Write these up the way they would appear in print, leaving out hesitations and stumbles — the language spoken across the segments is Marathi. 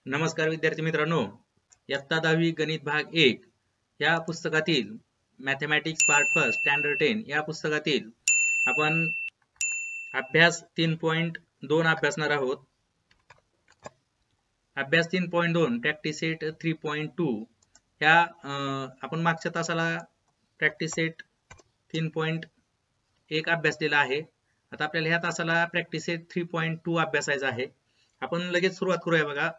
नमस्कार विद्यार्थी मित्रांनो, इयत्ता 10वी गणित भाग 1 या पुस्तकातील मॅथमॅटिक्स पार्ट फर्स्ट स्टँडर्ड 10 या पुस्तकातील आपण अभ्यास 3.2 अभ्यासणार आहोत. अभ्यास 3.2 प्रॅक्टिस सेट 3.2 ह्या आपण मागच्या तासाला प्रॅक्टिस सेट 3.1 अभ्यासलेला आहे. आता आपल्याला ह्या तासाला प्रॅक्टिस सेट 3.2 अभ्यासायचा आहे. आपण लगेच सुरुवात करूया. बघा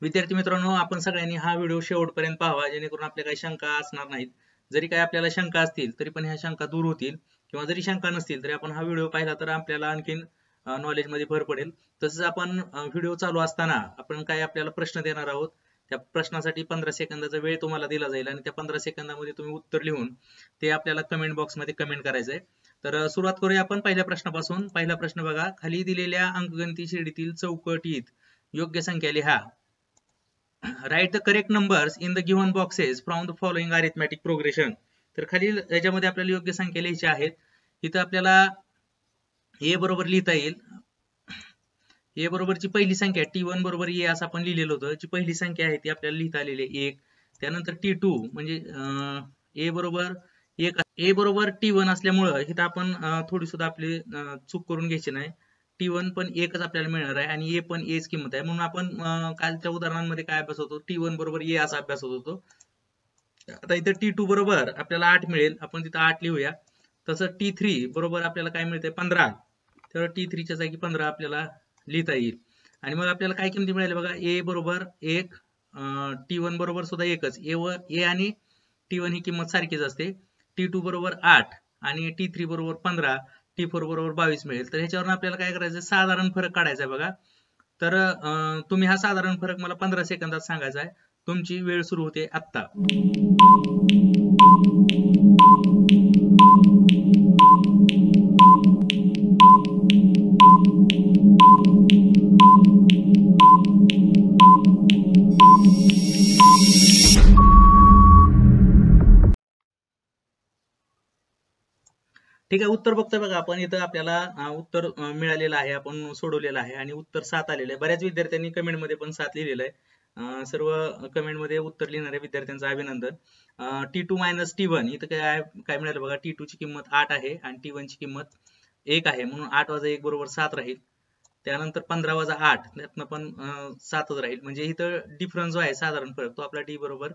विद्यार्थी मित्रांनो, आपण सगळ्यांनी हा व्हिडिओ शेवटपर्यंत पाहावा, जेणेकरून आपल्या काही शंका असणार नाहीत. जरी काही आपल्याला शंका असतील तरी पण ह्या शंका दूर होतील, किंवा जरी शंका नसतील तरी आपण हा व्हिडिओ पाहिला तर आपल्याला आणखीन नॉलेज मध्ये भर पडेल. तसंच आपण व्हिडिओ चालू असताना आपण काय आपल्याला प्रश्न देणार आहोत. त्या प्रश्नासाठी 15 सेकंदाचा वेळ तुम्हाला दिला जाईल आणि त्या 15 सेकंदामध्ये तुम्ही उत्तर लिहून ते आपल्याला कमेंट बॉक्स मध्ये कमेंट करायचंय. तर सुरुवात करूया आपण पहिल्या प्रश्नापासून. पहिला प्रश्न बघा, खाली दिलेल्या अंकगणिती श्रेणीतील चौकटीत योग्य संख्या लिहा. Write the correct numbers in the given boxes from the following arithmetic progression. तर खालील याच्यामध्ये आपल्याला योग्य संख्या लिहायच्या आहेत. इथं आपल्याला ए बरोबर लिहिता येईल. ए बरोबरची पहिली संख्या T1 बरोबर ए असं आपण लिहिलेलं होतं. जी पहिली संख्या आहे ती आपल्याला लिहिता आलेली आहे 1. त्यानंतर T2 म्हणजे ए बरोबर 1, ए बरोबर T1 असल्यामुळं इथं आपण थोडी सुद्धा आपली चूक करून घ्यायची नाही. T1 पण 1च आपल्याला मिळणार आहे आणि ए पण एच किंमत आहे. म्हणून आपण कालच्या उदाहरणांमध्ये काय अभ्यास होतो, T1 बरोबर ए असा अभ्यास होत होतो. आता इथं T2 बरोबर आपल्याला 8 मिळेल. आपण तिथं 8 लिहूया. तसं T3 बरोबर आपल्याला काय मिळते 15. तर T3 च्या जागी 15 आपल्याला लिहिता येईल. आणि मग आपल्याला काय किमती मिळाली बघा, ए बरोबर 1, T1 बरोबर सुद्धा 1च. ए आणि T1 ही किंमत सारखीच असते. T2 बरोबर 8 आणि T3 बरोबर 15, T4 बरोबर 22 मिळेल. तर ह्याच्यावरून आपल्याला काय करायचं, साधारण फरक काढायचा आहे बघा. तर तुम्ही हा साधारण फरक मला 15 सेकंदात सांगायचा आहे. तुमची वेळ सुरू होते आत्ता. ठीक आहे, उत्तर बघतोय बघा आपण. इथं आपल्याला उत्तर मिळालेलं आहे, आपण सोडवलेलं आहे आणि उत्तर 7 आलेलं आहे. बऱ्याच विद्यार्थ्यांनी कमेंट मध्ये पण 7 लिहिलेलं आहे. सर्व कमेंट मध्ये उत्तर लिहिणाऱ्या विद्यार्थ्यांचं अभिनंदन. T2 मायनस T1 इथं काय मिळालं बघा, T2 ची किंमत 8 आहे आणि T1 ची किंमत 1 आहे. म्हणून 8 वजा 1 बरोबर 7 राहील. त्यानंतर 15 वजा 8 त्यातनं पण 7च राहील. म्हणजे इथं डिफरन्स जो आहे साधारण फरक तो आपला D बरोबर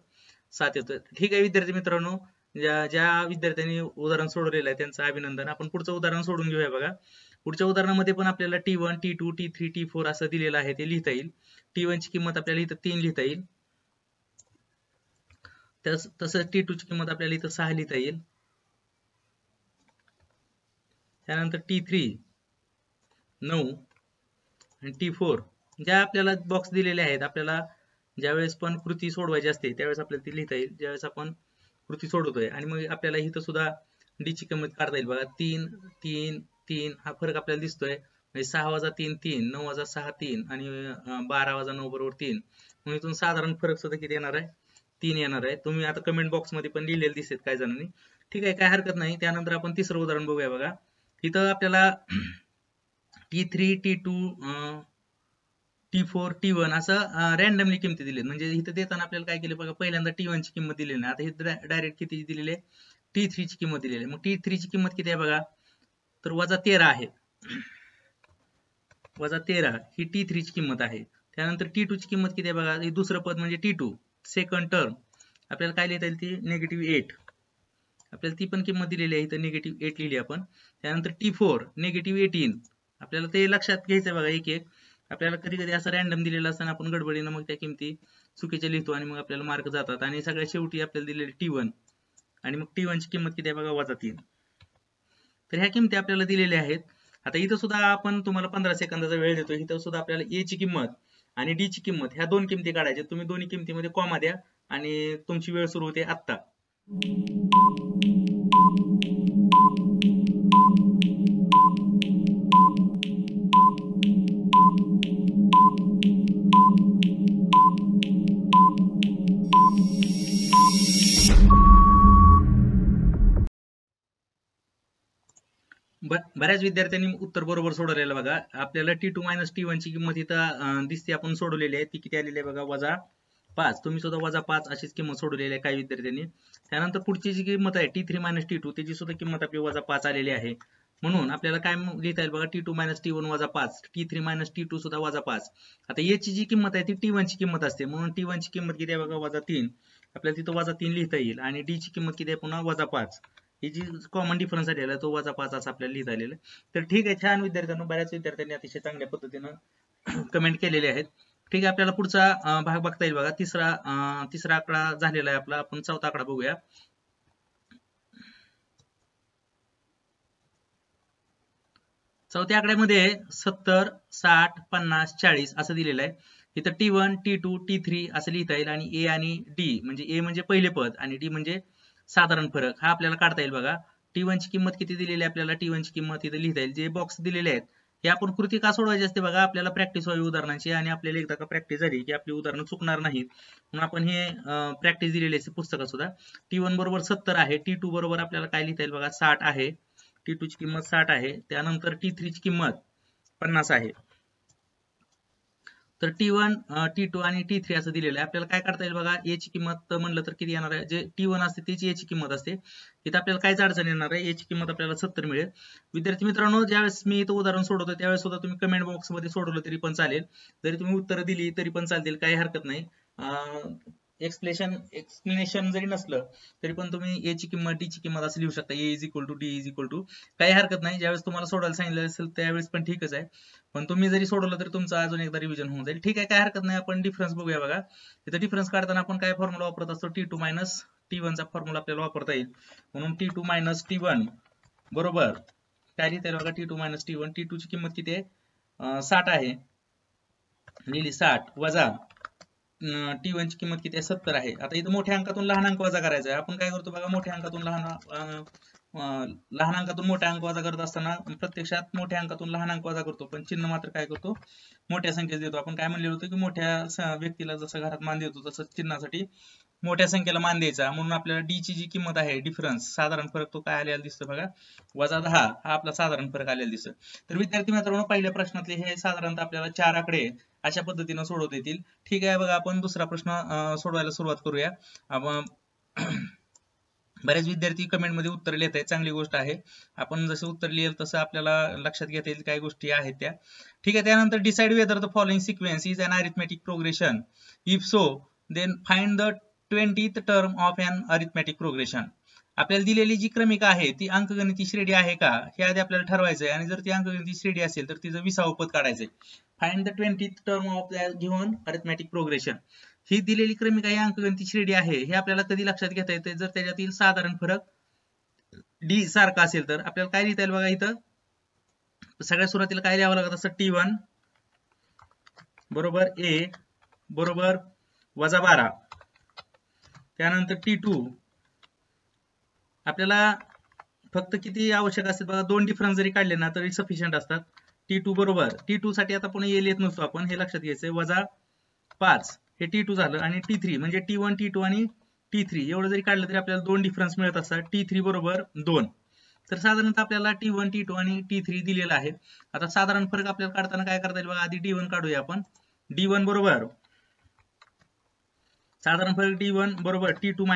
7 येतोय. ठीक आहे विद्यार्थी मित्रांनो, ज्या विद्यार्थ्यांनी उदाहरण सोडवलेलं आहे त्यांचं अभिनंदन. आपण पुढचं उदाहरण सोडून घेऊया बघा. पुढच्या उदाहरणामध्ये पण आपल्याला T1, T2, T3, T4 असं दिलेलं आहे, ते लिहिता येईल. T1 ची किंमत आपल्याला इथं 3 लिहिता येईल. तसंच T2 ची किंमत आपल्याला इथं 6 लिहिता येईल. त्यानंतर T3 9 आणि T4 ज्या आपल्याला बॉक्स दिलेले आहेत, आपल्याला ज्यावेळेस पण कृती सोडवायची असते त्यावेळेस आपल्याला ती लिहिता येईल, ज्यावेळेस आपण कृती सोडवतोय. आणि मग आपल्याला इथं सुद्धा डी ची किंमत काढता येईल बघा. 3 3 3 हा फरक आपल्याला दिसतोय. म्हणजे 6 वजा 3 3, 9 वजा 6 3 आणि 12 वजा 9 बरोबर 3. मग इथून साधारण फरक सुद्धा किती येणार आहे, 3 येणार आहे. तुम्ही आता कमेंट बॉक्स मध्ये पण लिहिलेले दिसत काही जणांनी. ठीक आहे, काय हरकत नाही. त्यानंतर आपण तिसरं उदाहरण बघूया बघा. इथं आपल्याला T3, T2, T4, T1 असं रॅन्डमली किमती दिली. म्हणजे इथं देताना आपल्याला काय केलं बघा, पहिल्यांदा T1 ची किंमत दिलेली नाही. आता हे डायरेक्ट किती दिलेली आहे, T3 ची किंमत दिलेली आहे. मग T3 ची किंमत किती आहे बघा, तर वजा 13 आहे. वजा 13 ही T3 ची किंमत आहे. त्यानंतर T2 ची किंमत किती आहे बघा, हे दुसरं पद म्हणजे T2 सेकंड टर्म आपल्याला काय लिहिता येईल, ती -8. आपल्याला ती पण किंमत दिलेली आहे, इथं -8 लिहिली आपण. त्यानंतर T4 -18. आपल्याला ते लक्षात घ्यायचं बघा. एक एक आपल्याला कधी कधी असं रॅन्डम दिलेलं असताना आपण गडबडीनं मग त्या किमती चुकीच्या लिहितो आणि मग आपल्याला मार्क जातात. आणि सगळ्यात शेवटी आपल्याला दिलेली T1 आणि मग T1 ची किंमत किती आहे बघा, वजा 3. तर ह्या किमती आपल्याला दिलेल्या आहेत. आता इथं सुद्धा आपण तुम्हाला 15 सेकंदाचा वेळ देतो. इथं सुद्धा आपल्याला ए ची किंमत आणि डी ची किंमत ह्या दोन किमती काढायच्या. तुम्ही दोन्ही किमतीमध्ये कॉमा द्या आणि तुमची वेळ सुरू होते आत्ता. बऱ्याच विद्यार्थ्यांनी उत्तर बरोबर सोडवलेलं बघा. आपल्याला T2 - T1 ची किंमत इथं दिसते, आपण सोडवलेली आहे. ती किती आलेली आहे बघा, -5. तुम्ही सुद्धा -5 अशीच किंमत सोडवलेली आहे काही विद्यार्थ्यांनी. त्यानंतर पुढची जी किंमत आहे T3 - T2 त्याची सुद्धा किंमत आपली -5 आलेली आहे. म्हणून आपल्याला काय लिहिता येईल बघा, T2 - T1 -5, T3 - T2 सुद्धा -5. आता याची जी किंमत आहे ती T1 ची किंमत असते, म्हणून T1 ची किंमत किती आहे बघा, -3. आपल्याला तिथं -3 लिहिता येईल. आणि D ची किंमत किती आहे पुन्हा -5. ही जी कॉमन डिफरन्स आलेला आहे तो -5 असं आपल्याला लिहिता आलेला आहे. तर ठीक आहे, छान विद्यार्थ्यांनो, बऱ्याच विद्यार्थ्यांनी अतिशय चांगल्या पद्धतीनं कमेंट केलेले आहेत. ठीक आहे, आपल्याला पुढचा भाग बघता येईल बघा. तिसरा आकडा झालेला आहे आपला. आपण चौथा आकडा बघूया. चौथ्या आकड्यामध्ये 70, 60, 50, 40 असं दिलेलं आहे. इथं T1, T2, T3 असं लिहिता येईल. आणि A आणि D म्हणजे A म्हणजे पहिले पद आणि D म्हणजे साधारण फरक, हा आपल्याला काढता येईल बघा. T1 ची किंमत किती दिलेली आहे आपल्याला, T1 ची किंमत इथे लिहिता येईल. जे बॉक्स दिलेले आहेत हे आपण कृती का सोडवायची असते बघा, आपल्याला प्रॅक्टिस व्हावी उदाहरणाची, आणि आपल्याला एकदा का प्रॅक्टिस झाली की आपली उदाहरणं चुकणार नाहीत, म्हणून आपण हे प्रॅक्टिस दिलेली असते पुस्तकात सुद्धा. T1 बरोबर 70 आहे. T2 बरोबर आपल्याला काय लिहिता येईल बघा, 60 आहे. T2 ची किंमत 60 आहे. त्यानंतर T3 ची किंमत 50 आहे. तर T1, T2 आणि T3 असं दिलेलं आहे. आपल्याला काय करता येईल बघा, A ची किंमत म्हणलं तर किती येणार आहे, जे T1 असते त्याची A ची किंमत असते. इथं आपल्याला काहीच अडचण येणार आहे, A ची किंमत आपल्याला 70 मिळेल. विद्यार्थी मित्रांनो, ज्यावेळेस मी इथं उदाहरण सोडवतो त्यावेळेस सुद्धा तुम्ही कमेंट बॉक्स मध्ये सोडवलं तरी पण चालेल, जरी तुम्ही उत्तर दिली तरी पण चालतील, काही हरकत नाही. एक्सप्लेनेशन जरी नसलं तरी पण तुम्ही A ची किंमत, D ची किंमत असं लिहू शकता. A = D = काही हरकत नाही. ज्यावेळेस तुम्हाला सोडवायला सांगितलं असेल त्यावेळेस पण ठीकच आहे, पण तुम्ही जरी सोडवलं तरी तुमचं अजून एकदा रिव्हिजन होऊन जाईल. ठीक आहे, काय हरकत नाही. आपण डिफरन्स बघूया बघा. इथं डिफरन्स काढताना आपण काय फॉर्म्युला वापरत असतो, T2 - T1 चा फॉर्म्युला आपल्याला वापरता येईल. म्हणून T2 - T1 बरोबर काय लिहिता येईल बघा, T2 - T1. T2 ची किंमत किती आहे, 60 आहे, लिहिली 60, वजा T1 ची किंमत किती आहे, 70 आहे. आता इथं मोठ्या अंकातून लहान अंक वजा करायचा आहे. आपण काय करतो बघा, मोठ्या अंकातून लहान अंकातून मोठ्या अंक वजा करत असताना प्रत्यक्षात मोठ्या अंकातून लहान अंक वजा करतो, पण चिन्ह मात्र काय करतो, मोठ्या संख्येस देतो. आपण काय म्हणलेलं होतं की मोठ्या व्यक्तीला जसं घरात मान देतो तसं चिन्हासाठी मोठ्या संख्येला मान द्यायचा. म्हणून आपल्याला D ची जी किंमत आहे, डिफरन्स, साधारण फरक, तो काय आलेला दिसतो बघा, -10 हा आपला साधारण फरक आलेला दिसतो. तर विद्यार्थी मित्रांनो, पहिल्या प्रश्नातले हे साधारणतः आपल्याला 4 आकडे अशा पद्धतीने सोडवता येतील. ठीक आहे, बघा आपण दुसरा प्रश्न सोडवायला सुरुवात करूया. बरेच विद्यार्थी कमेंट मध्ये उत्तर लिहित आहेत, चांगली गोष्ट आहे. आपण जसं उत्तर लिहिल तसं आपल्याला लक्षात घेता येईल काही गोष्टी आहेत त्या. ठीक आहे, त्यानंतर decide whether the following sequence is an arithmetic progression, if so then find the 20th term of an arithmetic progression. आपल्याला दिलेली जी क्रमिका आहे ती अंकगणिती श्रेणी आहे का, हे आधी आपल्याला ठरवायचं आहे. आणि जर ती अंकगणिती श्रेणी असेल तर तिचं 20वे पद काढायचंय. Find the 20th term of the given arithmetic progression. ही दिलेली क्रमिका ही अंकगणिती श्रेणी आहे, हे आपल्याला कधी लक्षात घेता येते, जर त्याच्यातील साधारण फरक D सारखा असेल तर. आपल्याला काय लिहिता येईल बघा, इथं सगळ्यात सुरुवातीला काय लिहावं लागत असतं, T1 बरोबर A बरोबर -12. त्यानंतर T2 आपल्याला फक्त किती आवश्यक असते बघा, 2 डिफरन्स जरी काढले ना तरी सफिशियंट असतात. T2 बरोबर, T2 साठी आता पुन्हा A लिहित नसतो आपण, हे लक्षात घ्यायचंय. -5 हे T2 झालं. आणि T3 म्हणजे T1, T2 आणि T3 एवढं जरी काढलं तरी आपल्याला 2 डिफरन्स मिळत असतात. T3 बरोबर 2. तर साधारणतः आपल्याला T1, T2 आणि T3 दिलेला आहे. आता साधारण फरक आपल्याला काढताना काय करता येईल बघा, आधी D1 काढूया आपण. D1 बरोबर साधारण फरक D1 बरोबर T2 -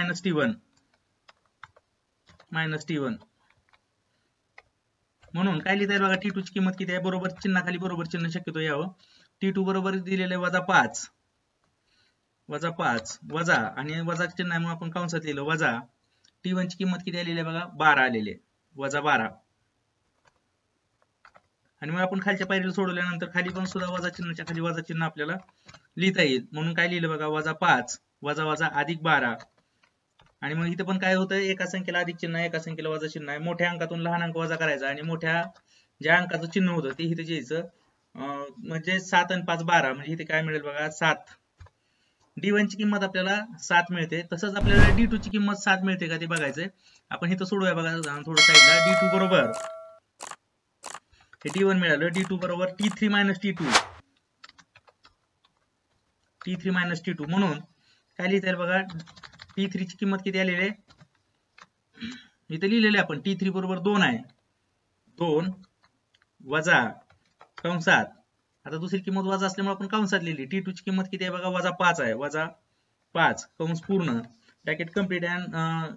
T1 म्हणून काय लिहिता येईल बघा, T2 ची किंमत किती आहे, बरोबर चिन्हाखाली बरोबर चिन्ह शक्यतो यावं. T2 बरोबर दिलेलं आहे -5 वजा आणि वजा चिन्ह आहे म्हणून आपण कंसात लिहिलं वजा. T1 ची किंमत किती आलेली आहे बघा, 12 आलेली आहे, -12. आणि मग आपण खालच्या पायरीला सोडवल्यानंतर खाली पण सुद्धा वजा चिन्हाच्या खाली वजा चिन्ह आपल्याला लिहिता येईल. म्हणून काय लिहिलं बघा, -5 वजा अधिक 12. आणि मग इथे पण काय होतं, एका संख्येला अधिक चिन्ह आहे, एका संख्येला वजा चिन्ह आहे. मोठ्या अंकातून लहान अंक वजा करायचा आणि मोठ्या ज्या अंकाचं चिन्ह होतं ते इथे यायचं. म्हणजे 7 आणि 5 12, म्हणजे इथे काय मिळेल बघा, 7. D1 ची किंमत आपल्याला 7 मिळते. तसंच आपल्याला D2 ची किंमत 7 मिळते का ते बघायचंय. आपण इथं सोडूया बघा थोडं साईडला. D2 बरोबर हे D1 मिळालं. D2 बरोबर T3 - T2 म्हणून काय लिहिता येईल बघा, T3 ची किंमत किती आलेली आहे, इथे लिहिलेली आपण T3 बरोबर 2 आहे. 2 वजा कंसात, आता दुसरी किंमत वजा असल्यामुळे आपण कंसात लिहिली, T2 ची किंमत किती आहे बघा, वजा 5 आहे, वजा 5 कंस पूर्ण bracket complete. And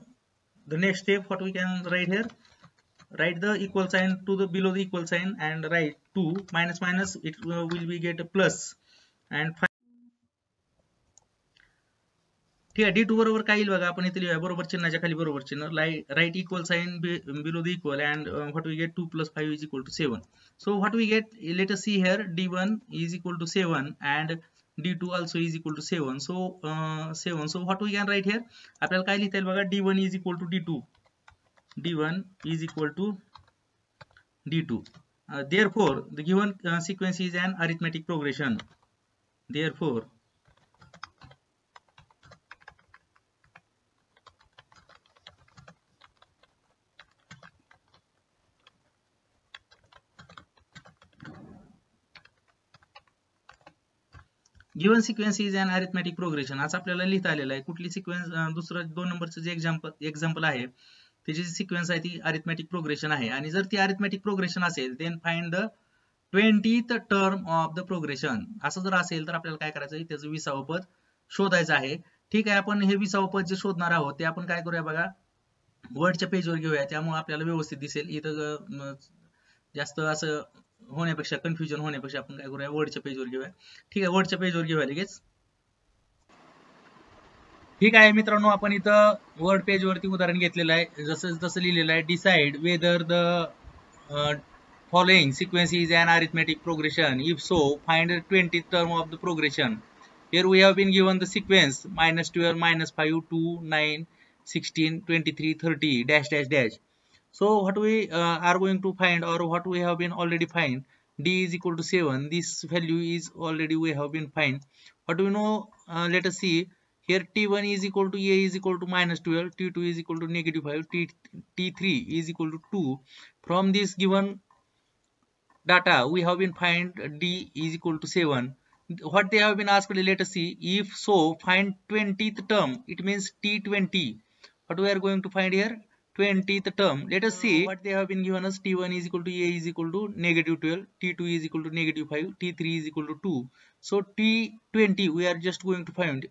the next step what we can write here, write the equal sign to the below the equal sign and write 2 minus minus it will be get a plus and ठीक आहे. D2 बरोबर काय येईल बघा, आपण इथे लिहूया बरोबर चिन्हाच्या खाली बरोबर चिन्ह, write equal sign below the equal and what we get 2 + 5 is equal to 7. So what we get, let us see here, D1 is equal to 7 and D2 also is equal to 7. So 7. So what we can write here, आपल्याला काय लिहिता येईल बघा, D1 is equal to D2. D1 is equal to D2. Therefore the given sequence is an arithmetic progression. Therefore given sequence is an arithmetic progression. आज आपल्याला लिहिता आलेलं आहे कुठली सिक्वेन्स, दुसरं 2 नंबरचं जे एक्झाम्पल आहे त्याची जी सिक्वेन्स आहे ती अरिथमेटिक प्रोग्रेशन आहे. आणि जर ती अरिथमेटिक प्रोग्रेशन असेल then find the 20th term of the progression. असं जर असेल तर आपल्याला काय करायचं आहे, त्याचं 20वे पद शोधायचं आहे. ठीक आहे, आपण हे 20वे पद जे शोधणार आहोत ते आपण काय करूया बघा, वर्डच्या पेजवर घेऊया, त्यामुळे आपल्याला व्यवस्थित दिसेल. इथं जास्त असं होण्यापेक्षा, कन्फ्युजन होण्यापेक्षा आपण काय करूया, वर्डच्या पेजवर घेऊया. ठीक आहे, वर्डच्या पेजवर घेऊया लगेच. ठीक आहे मित्रांनो, आपण इथं वर्ड पेजवरती उदाहरण घेतलेलं आहे. जसं लिहिलेलं आहे, decide whether the following sequence is an arithmetic progression. If so find the 20th term of the progression. Here we have been given the sequence -12, -5, 2, 9, 16, 23, 30 dash dash dash. So what we are going to find, or what we have been already find, D is equal to 7. This value is already we have been find. What do we know? Let us see here. T1 is equal to A is equal to -12. T2 is equal to -5. T3 is equal to 2. From this given data we have been find D is equal to 7. What they have been asked, let us see. If so, find 20th term. It means T20. What we are going to find here? 20th term. Let us see what they have been given us. T1 is equal to A is equal to -12. T2 is equal to -5. T3 is equal to 2. So T20 we are just going to find.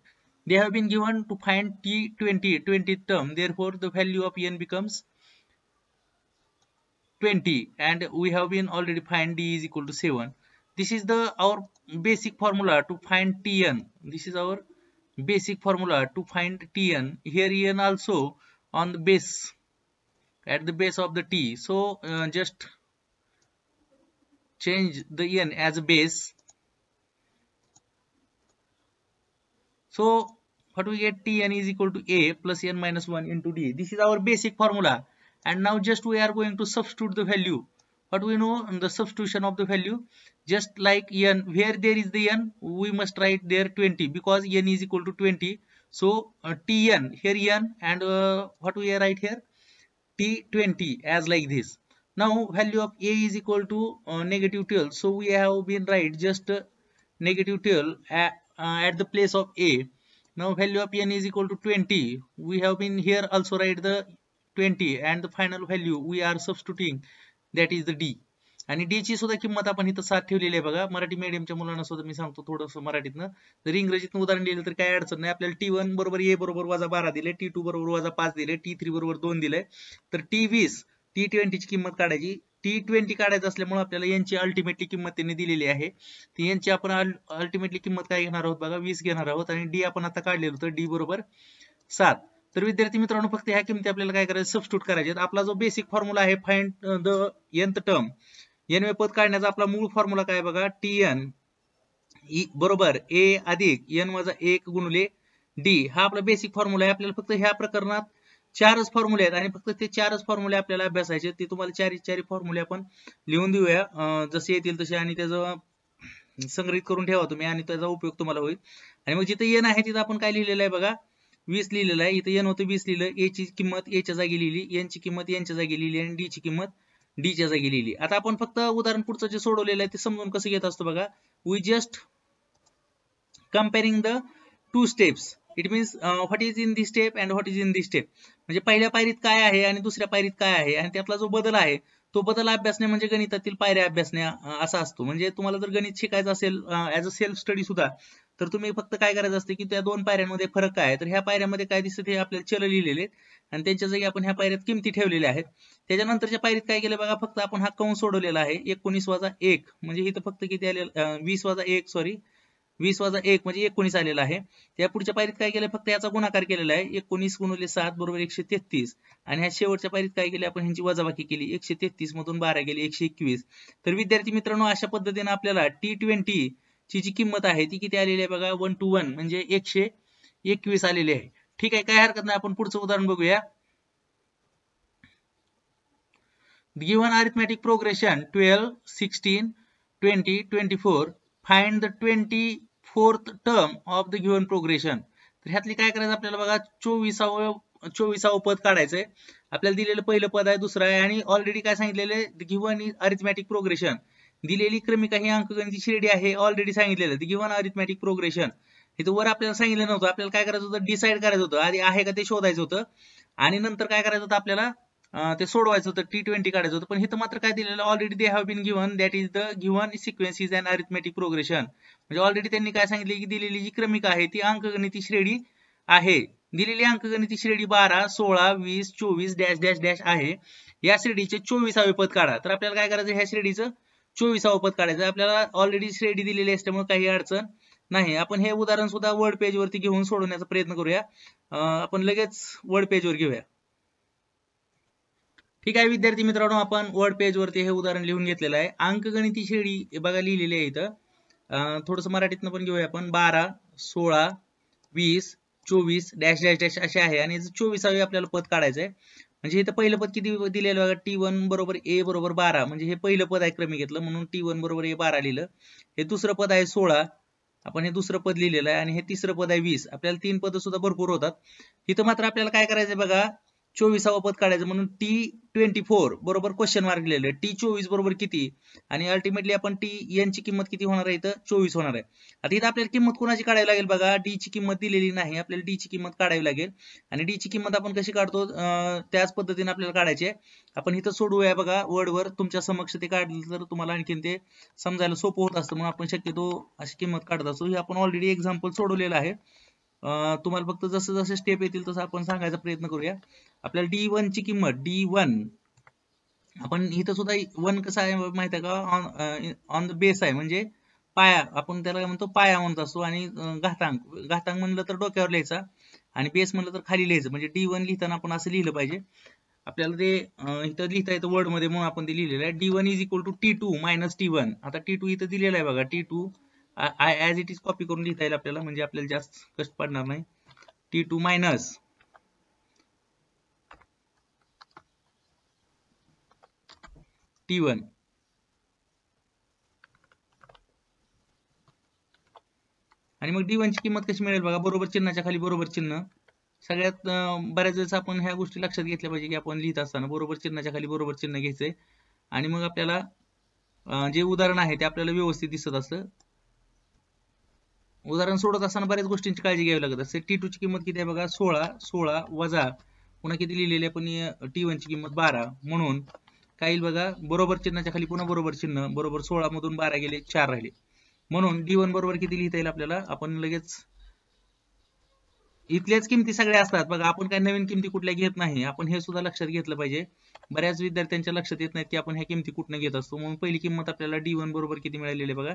They have been given to find T20, 20th term. Therefore the value of n becomes 20 and we have been already find D is equal to 7. This is our basic formula to find Tn. This is our basic formula to find Tn. Here n also on the base, at the base of the T. So just change the n as a base. So what we get, Tn is equal to A plus n minus 1 into D. This is our basic formula. And now just we are going to substitute the value. What we know, the substitution of the value, just like n, where there is the n we must write there 20 because n is equal to 20. So Tn, here n, and what we write here, T20 as like this. Now value of A is equal to -12. So we have been write just -12 at the place of A. Now value of n is equal to 20. We have been here also write the 20 and the final value we are substituting, that is the D. आणि D ची सुद्धा किंमत आपण इथं 7 ठेवलेली आहे बघा. मराठी मीडियमच्या मुलांना सुद्धा मी सांगतो थोडंसं मराठीतनं, जर इंग्रजीतनं उदाहरण दिलं तर काय अडचण नाही. आपल्याला T1 बरोबर A बरोबर -12 दिले, T2 बरोबर -5 दिले, T3 बरोबर 2 दिले. तर T20, T20 ची किंमत काढायची. T20 काढायचं असल्यामुळे आपल्याला यांची अल्टिमेटली किंमत त्यांनी दिलेली आहे. ती यांची आपण अल्टिमेटली किंमत काय घेणार आहोत बघा, 20 घेणार आहोत. आणि D आपण आता काढलेलं होतं, D बरोबर 7. तर विद्यार्थी मित्रांनो, फक्त ह्या किमती आपल्याला काय करायचं, सबस्टिट्यूट करायचे. आपला जो बेसिक फॉर्म्युला आहे फाइंड द nth टर्म, nवे पद काढण्याचा आपला मूळ फॉर्म्युला काय बघा, Tn बरोबर A अधिक n वजा 1 गुणिले D. हा आपला बेसिक फॉर्म्युला आहे. आपल्याला फक्त ह्या प्रकरणात 4च फॉर्म्युले आहेत आणि फक्त ते 4च फॉर्म्युले आपल्याला अभ्यासायचे. ते तुम्हाला 4 फॉर्म्युले आपण लिहून देऊया जसे येतील तसे, आणि त्याचं संग्रहित करून ठेवा तुम्ही आणि त्याचा उपयोग तुम्हाला होईल. आणि मग जिथे n आहे तिथे आपण काय लिहिलेलं आहे बघा, 20 लिहिलेलं आहे. इथे n होतं 20 लिहिलं, A ची किंमत A च्या जागी लिहिली, n ची किंमत n च्या जागी लिहिली आणि D ची किंमत D च्या जागी लिहिली. आता आपण फक्त उदाहरण पुढचं जे सोडवलेलं आहे ते समजून कसं घेत असतो बघा. We just comparing the 2 steps. It means what is in this step and what is in this step. म्हणजे पहिल्या पायरीत काय आहे आणि दुसऱ्या पायरीत काय आहे आणि त्यातला जो बदल आहे तो बदल अभ्यासणे म्हणजे गणितातील पायऱ्या अभ्यासणे असा असतो. म्हणजे तुम्हाला जर गणित शिकायचं असेल ऍज अ सेल्फ स्टडी सुद्धा, तर तुम्ही फक्त काय करायचं असते की त्या दोन पायऱ्यांमध्ये फरक काय आहे, तर ह्या पायऱ्यामध्ये काय दिसत हे आपल्याला चल लिहिलेले आहेत आणि त्यांच्या जागी आपण ह्या पायऱ्यात किमती ठेवलेल्या आहेत. त्याच्यानंतरच्या पायरीत काय केलं बघा, फक्त आपण हा कंस सोडवलेला आहे 19 वजा 1 म्हणजे इथं फक्त किती आलेलं 20 वजा 1 सॉरी 20 वजा 1 म्हणजे 19 आलेला आहे. त्या पुढच्या पायरीत काय केलं, फक्त याचा गुणाकार केलेला आहे 19 गुणिले 7 बरोबर 133 आणि ह्या शेवटच्या पायरीत काय केली आपण ह्यांची वजाबाकी केली 133 मधून 12 गेली 121. तर विद्यार्थी मित्रांनो अशा पद्धतीने आपल्याला T20 ची जी किंमत आहे ती किती आलेली आहे बघा 1 to 1 म्हणजे 121 आलेली आहे. ठीक आहे, काय हरकत नाही, आपण पुढचं उदाहरण बघूया. Given arithmetic progression 12, 16, 20, 24, find the 24th term of the given progression. तर ह्यातली काय करायचं आपल्याला बघा 24वा पद काढायचंय. आपल्याला दिलेलं पहिलं पद आहे, दुसरं आहे आणि ऑलरेडी काय सांगितलेलं आहे गिव्हन अरिथमॅटिक प्रोग्रेशन, दिलेली क्रमिका ही अंकगणित श्रेणी आहे ऑलरेडी सांगितलेलं आहे. गिव्हन अरिथमॅटिक प्रोग्रेशन इथं वर आपल्याला सांगितलं नव्हतं, आपल्याला काय करायचं होतं डिसाईड करायचं होतं, आधी आहे का ते शोधायचं होतं आणि नंतर काय करायचं होतं आपल्याला ते सोडवायचं होतं T20 काढायचं होतं. पण इथं मात्र काय दिलेलं already they have been given that is the given sequence is an arithmetic progression. म्हणजे ऑलरेडी त्यांनी काय सांगितले की दिलेली जी क्रमिका आहे ती अंकगणिती श्रेणी आहे. दिलेली अंकगणिती श्रेणी 12, 16, 20, 24 डॅश डॅश डॅश आहे. या श्रेणीचे 24वे पद काढा. तर आपल्याला काय करायचं, ह्या श्रेणीचं 24वं पद काढायचं. आपल्याला ऑलरेडी श्रेणी दिलेली असल्यामुळे काही अडचण नाही. आपण हे उदाहरण सुद्धा वर्ड पेज वरती घेऊन सोडवण्याचा प्रयत्न करूया. आपण लगेच वर्ड पेज वर घेऊया. ठीक आहे विद्यार्थी मित्रांनो, आपण वर्ड पेज वरती हे उदाहरण लिहून घेतलेलं आहे. अंकगणिती श्रेणी बघा लिहिलेली आहे इथं. थोडस मराठीतनं पण घेऊया आपण. 12, 16, 20, 24 डॅश डॅश डॅश असे आहे आणि 24वे आपल्याला पद काढायचंय. म्हणजे इथं पहिलं पद किती दिलेलं बघा T1 बरोबर A बरोबर 12 म्हणजे हे पहिलं पद आहे क्रमिकेतलं म्हणून T1 बरोबर A 12 लिहिलं. हे दुसरं पद आहे 16, आपण हे दुसरं पद लिहिलेलं आहे आणि हे तिसरं पद आहे 20. आपल्याला 3 पद सुद्धा भरपूर होतात. इथं मात्र आपल्याला काय करायचंय बघा 24वा पद काढायचं म्हणून T24 बरोबर क्वेश्चन मार्क लिहिलेलं. T24 बरोबर किती आणि अल्टिमेटली आपण Tn ची किंमत किती होणार आहे इथं 24 होणार आहे. आता इथं आपल्याला किंमत कोणाची काढावी लागेल बघा, D ची किंमत दिलेली नाही, आपल्याला D ची किंमत काढावी लागेल आणि D ची किंमत आपण कशी काढतो त्याच पद्धतीने आपल्याला काढायची आहे. आपण इथं सोडवूया बघा वर्डवर, तुमच्या समक्ष ते काढलं तर तुम्हाला आणखीन ते समजायला सोपं होत असतं म्हणून आपण शक्यतो अशी किंमत काढत असतो. हे आपण ऑलरेडी एक्झाम्पल सोडवलेलं आहे. तुम्हाला फक्त जसं जसं स्टेप येतील तसं आपण सांगायचा प्रयत्न करूया. आपल्याला D1 ची किंमत D1 आपण इथं सुद्धा 1 कसं आहे माहिती आहे का, ऑन द बेस आहे म्हणजे पाया, आपण त्याला म्हणतो पाया म्हणत असतो आणि घातांक म्हणलं तर डोक्यावर लिहायचा आणि बेस म्हणलं तर खाली लिहायचं. म्हणजे D1 लिहिताना आपण असं लिहिलं पाहिजे. आपल्याला ते इथं लिहिता येतं वर्ड मध्ये म्हणून आपण ते लिहिलेलं आहे. D1 is equal to T2 minus T1. आता T2 इथं दिलेलं आहे बघा, T2 as it is copy करून लिहिता येईल आपल्याला म्हणजे आपल्याला जास्त कष्ट पडणार नाही. T2 मायनस T1 आणि मग D1 ची किंमत कशी मिळेल बघा, बरोबर चिन्हाच्या खाली बरोबर चिन्ह. सगळ्यात बऱ्याच वेळेस आपण ह्या गोष्टी लक्षात घेतल्या पाहिजे की आपण लिहित असताना बरोबर चिन्हाच्या खाली बरोबर चिन्ह घ्यायचंय आणि मग आपल्याला जे उदाहरण आहे ते आपल्याला व्यवस्थित दिसत असतं. उदाहरण सोडत असताना बऱ्याच गोष्टींची काळजी घ्यावी लागत असते. T2 ची किंमत किती आहे बघा 16 वजा पुन्हा किती लिहिलेली आहे पण T1 ची किंमत 12 म्हणून काय येईल बघा, बरोबर चिन्हाच्या खाली पुन्हा बरोबर चिन्ह, बरोबर 16 मधून 12 गेले 4 राहिले म्हणून D1 बरोबर किती लिहिता येईल आपल्याला. आपण लगेच इथल्याच किमती सगळ्या असतात बघा, आपण काही नवीन किमती कुठल्या घेत नाही. आपण हे सुद्धा लक्षात घेतलं पाहिजे. बऱ्याच विद्यार्थ्यांच्या लक्षात येत नाही की आपण ह्या किमती कुठनं घेत असतो. म्हणून पहिली किंमत आपल्याला D1 बरोबर किती मिळालेली बघा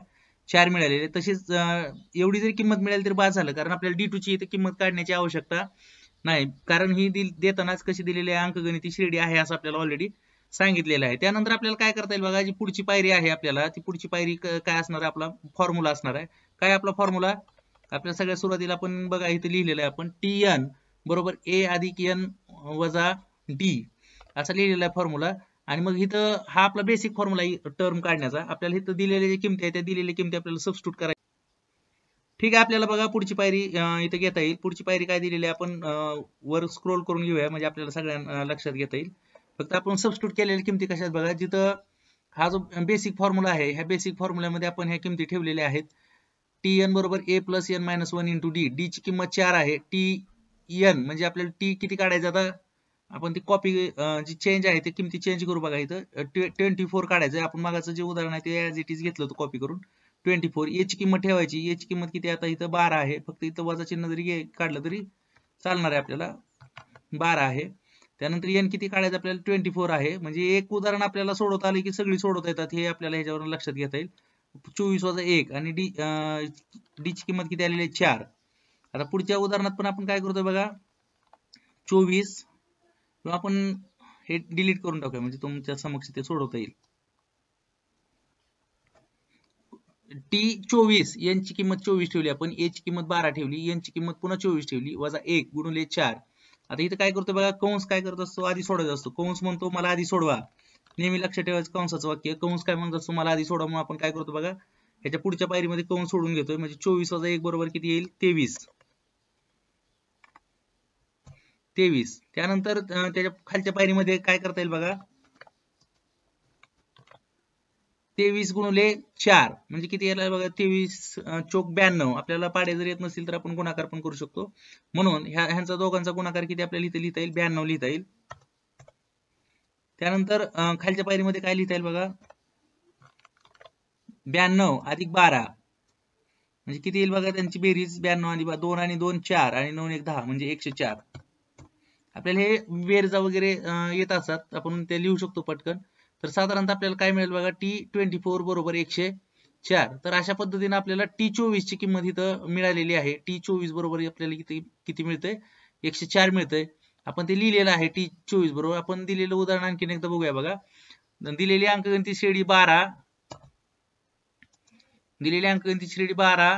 4 मिळालेले. तशीच एवढी जरी किंमत मिळाली तरी बाद झालं, कारण आपल्याला D2 ची इथे किंमत काढण्याची आवश्यकता नाही, कारण ही देतानाच कशी दिलेली आहे अंकगणिती श्रेणी आहे असं आपल्याला ऑलरेडी सांगितलेलं आहे. त्यानंतर आपल्याला काय करता येईल बघा, जी पुढची पायरी आहे आपल्याला ती पुढची पायरी काय असणार आहे, आपला फॉर्म्युला असणार आहे. काय आपला फॉर्म्युला, आपल्या सगळ्या सुरुवातीला आपण बघा इथे लिहिलेलं आहे आपण Tn बरोबर A अधिक N वजा D असा लिहिलेला आहे फॉर्म्युला. आणि मग इथं हा आपला बेसिक फॉर्म्युला टर्म काढण्याचा. आपल्याला इथं दिलेल्या जे किमती आहेत त्या दिलेल्या किमती आपल्याला सबस्टिट्यूट करायच्या. ठीक आहे, आपल्याला बघा पुढची पायरी इथं घेता येईल. पुढची पायरी काय दिलेली आहे आपण वर स्क्रोल करून घेऊया म्हणजे आपल्याला सगळ्यांना लक्षात घेता येईल. फक्त आपण सबस्टिट्यूट केलेल्या किमती कशात बघा, जिथं हा जो बेसिक फॉर्म्युला आहे ह्या बेसिक फॉर्म्युल्यामध्ये आपण ह्या किमती ठेवलेल्या आहेत. Tn बरोबर A plus N minus 1 into D. D ची किंमत 4 आहे. Tn म्हणजे आपल्याला T किती काढायचं आता आपण ती कॉपी जी चेंज आहे ते किमती चेंज करू बघा. इथं 24 काढायचं. आपण मागाचं जे उदाहरण आहे ते ॲज इट इज घेतलं होतं कॉपी करून. 24 याची किंमत ठेवायची. याची किंमत किती आता इथं 12 आहे. फक्त इथं वजा चिन्ह जरी काढलं तरी चालणार आहे आपल्याला. 12 आहे. त्यानंतर n किती काढायचं आपल्याला 24 आहे. म्हणजे एक उदाहरण आपल्याला सोडवता आले की सगळी सोडवता येतात हे आपल्याला ह्याच्यावरून लक्षात घेता येईल. 24 वजा 1 आणि डी ची किंमत किती आलेली आहे 4. आता पुढच्या उदाहरणात पण आपण काय करतोय बघा 24 किंवा आपण हे डिलीट करून टाकूया म्हणजे तुमच्या समक्ष ते सोडवता येईल. T24 यांची किंमत 24 ठेवली आपण, a ची किंमत 12 ठेवली, n ची किंमत पुन्हा 24 ठेवली, वजा 1 गुणिले 4. आता इथं काय करतो बघा कंस काय करत असतो आधी सोडवायचा असतो. कंस म्हणतो मला आधी सोडवा. नेहमी लक्षात ठेवायचं कंसाचं वाक्य. कंस काय म्हणत असतो मला आधी सोडवा. मग आपण काय करतो बघा ह्याच्या पुढच्या पायरीमध्ये कंस सोडून घेतोय. म्हणजे 24 वजा 1 बरोबर किती येईल 23. त्यानंतर त्याच्या खालच्या पायरीमध्ये काय करता येईल बघा 23 गुणिले 4 म्हणजे किती यायला बघा 23 चोक 92. आपल्याला पाडे जर येत नसतील तर आपण गुणाकार पण करू शकतो. म्हणून ह्यांचा दोघांचा गुणाकार किती आपल्याला इथे लिहिता येईल 92 लिहिता येईल. त्यानंतर खालच्या पायरीमध्ये काय लिहिता येईल बघा 92 अधिक 12 म्हणजे किती येईल बघा त्यांची बेरीज 92 आणि 2 आणि 2 4 आणि 9 1 10 म्हणजे 104. आपल्याला हे बेरजा वगैरे येत असतात आपण ते लिहू शकतो पटकन. तर साधारणतः आपल्याला काय मिळेल बघा T24 बरोबर 104. तर अशा पद्धतीने आपल्याला T24 ची किंमत इथं मिळालेली आहे. T24 बरोबर आपल्याला किती मिळतंय 104 मिळतंय. आपण ते लिहिलेलं आहे T24 बरोबर. आपण दिलेलं उदाहरण आणखीन एकदा बघूया बघा. दिलेली अंकगणित श्रेणी 12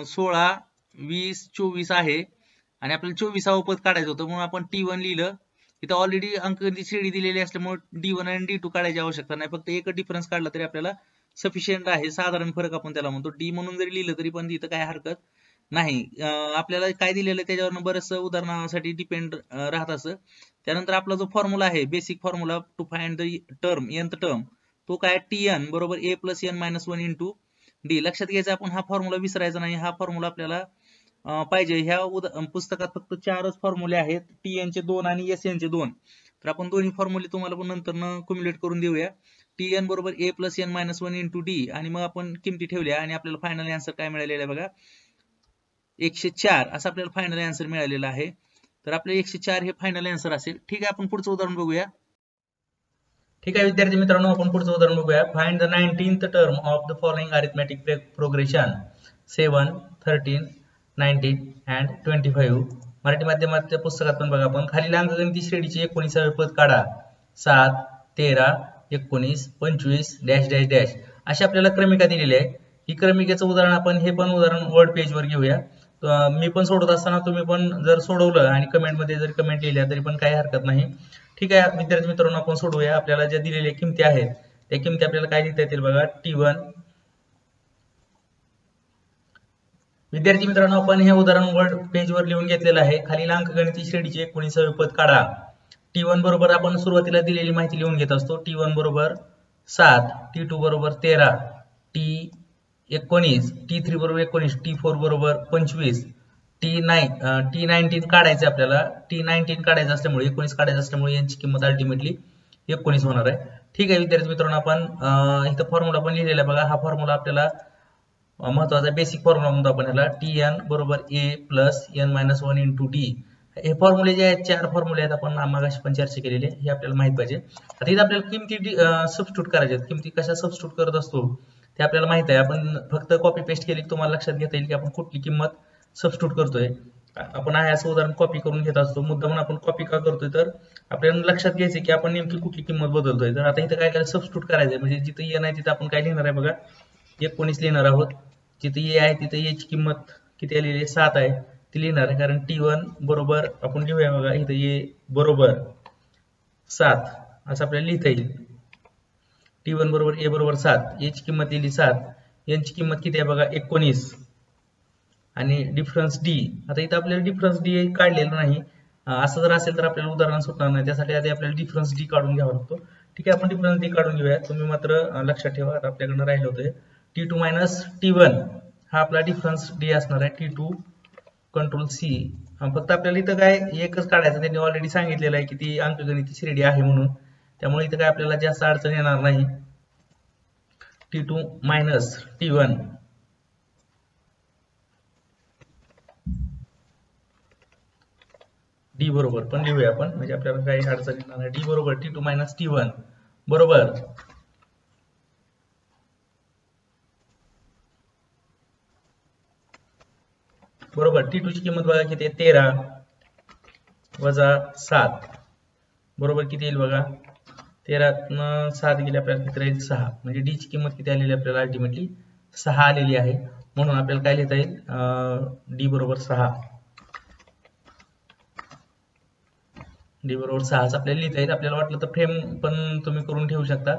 16 20 24 आहे आणि आपल्याला 24वा पद काढायचं होतं म्हणून आपण T1 लिहिलं. इथं ऑलरेडी अंकगणित श्रेणी दिलेली असल्यामुळे D1 आणि D2 काढायची आवश्यकता नाही. फक्त एक डिफरन्स काढला तरी आपल्याला सफिशियंट आहे. साधारण फरक आपण त्याला म्हणतो. D म्हणून जरी लिहिलं तरी पण इथं काय हरकत नाही. आपल्याला काय दिलेलं आहे त्याच्यावर बरंच उदाहरणासाठी डिपेंड राहत असं. त्यानंतर आपला जो फॉर्म्युला आहे basic formula to find the term nth term तो काय Tn बरोबर a + n - 1 * d. लक्षात घ्यायचं आपण हा फॉर्म्युला विसरायचा नाही. हा फॉर्म्युला आपल्याला पाहिजे. ह्या पुस्तकात फक्त 4च फॉर्म्युले आहेत Tn चे 2 आणि Sn चे 2. तर आपण दोन्ही फॉर्म्युले तुम्हाला पण नंतर क्युम्युलेट करून देऊया. Tn बरोबर a + n - 1 * d आणि मग आपण किमती ठेवल्या आणि आपल्याला फायनल आन्सर काय मिळालेला आहे बघा 104 असं आपल्याला फायनल आन्सर मिळालेला आहे. तर आपले 104 हे फायनल आन्सर असेल. ठीक आहे आपण पुढचं उदाहरण बघूया. ठीक आहे विद्यार्थी मित्रांनो आपण पुढचं उदाहरण बघूया. Find the 19th term of the following arithmetic progression 7 13 19 and 25. Marathi माध्यमाच्या पुस्तकात पण बघा आपण खालील अंकगणित श्रेणीचे 19वे पद काढा 7 13 19 25 डॅश डॅश डॅश अशी आपल्याला क्रमिका दिलेली आहे. ही क्रमिकेचं उदाहरण आपण हे पण उदाहरण वर्ड पेज वर घेऊया. मी पण सोडत असताना तुम्ही पण जर सोडवलं आणि कमेंट मध्ये जर कमेंट लिहिल्या तरी पण काही हरकत नाही. ठीक आहे विद्यार्थी मित्रांनो आपण सोडवूया. आपल्याला ज्या दिलेल्या किमती आहेत त्या किमती आपल्याला काय लिहिता येतील बघा T1. विद्यार्थी मित्रांनो आपण हे उदाहरण वर्ड पेज वर लिहून घेतलेलं आहे. खालील अंकगणित श्रेणीचे 19वे पद काढा. T1 बरोबर आपण सुरुवातीला दिलेली माहिती लिहून घेत असतो. T1 बरोबर 7 T2 बरोबर 13 T19 T3 बरोबर 19 T4 बरोबर 25 T19 काढायचं आपल्याला. T19 काढायचं असल्यामुळे 19 काढायचं असल्यामुळे यांची किंमत अल्टिमेटली 19 होणार आहे. ठीक आहे विद्यार्थी मित्रांनो आपण इथं फॉर्म्युला पण लिहिलेला आहे बघा. हा फॉर्म्युला आपल्याला महत्वाचा बेसिक फॉर्म्युला म्हणतो आपण ह्याला Tn बरोबर a + n - 1 * d. हे फॉर्म्युले जे आहेत 4 फॉर्म्युले आहेत आपण मागाशी पण चर्चा केलेली आहे. हे आपल्याला माहित पाहिजे. आता इथे आपल्याला किमती सबस्टिट्यूट करायचे आहेत. किमती कशा सबस्टिट्यूट करत असतो ते आपल्याला माहित आहे. आपण फक्त कॉपी पेस्ट केली की तुम्हाला लक्षात घेता येईल की आपण कुठली किंमत सबस्टिट्यूट करतोय. आपण आहे असं उदाहरण कॉपी करून घेत असतो. मुद्दाम आपण कॉपी का करतोय तर आपल्याला लक्षात घ्यायचं की आपण नेमकी कुठली किंमत बदलतोय. तर आता इथे काय करायचं सबस्टिट्यूट करायचंय म्हणजे जिथे n आहे तिथे आपण काय लिहिणार आहे बघा 19 लिहिणार आहोत. जिथे a आहे तिथे a ची किंमत किती आलेली आहे 7 आहे ती लिहिणार आहे. कारण T1 बरोबर आपण लिहूया बघा इथे a बरोबर 7 असं आपल्याला लिहिता येईल. T1 बरोबर a बरोबर 7 a ची किंमत दिली 7 n ची किंमत किती आहे बघा 19 आणि डिफरन्स d. आता इथे आपल्याला डिफरन्स d काढलेला नाही. असं जर असेल तर आपल्याला उदाहरण सुटणार नाही. त्यासाठी आधी आपल्याला डिफरन्स d काढून घ्यावा लागतो. ठीक आहे आपण डिफरन्स d काढून घेऊया. तुम्ही मात्र लक्षात ठेवा आता आपल्याकडे राहिलं होतं T2 - T1 हा आपला डिफरन्स d असणार आहे. T2 control C. फक्त आपल्याला इथं काय एकच काढायचं, त्यांनी ऑलरेडी सांगितलेलं आहे की ती अंकगणित श्रेणी आहे म्हणून, त्यामुळे इथं काय आपल्याला जास्त अडचण येणार नाही. T2 मायनस T1 डी बरोबर पण लिहूया आपण, म्हणजे आपल्याला काही अडचण येणार नाही. डी बरोबर T2 मायनस T1 बरोबर बरोबर T2 ची किंमत बघा किती आहे, 13 वजा 7 बरोबर किती येईल बघा, 13 7 गेले आपल्याला किती राहील 6, म्हणजे डी ची किंमत किती आलेली आपल्याला अल्टिमेटली 6 आलेली आहे. म्हणून आपल्याला काय लिहिता येईल, डी बरोबर 6. डी बरोबर 6 आपल्याला लिहिता येईल. आपल्याला वाटलं तर फ्रेम पण तुम्ही करून ठेवू शकता.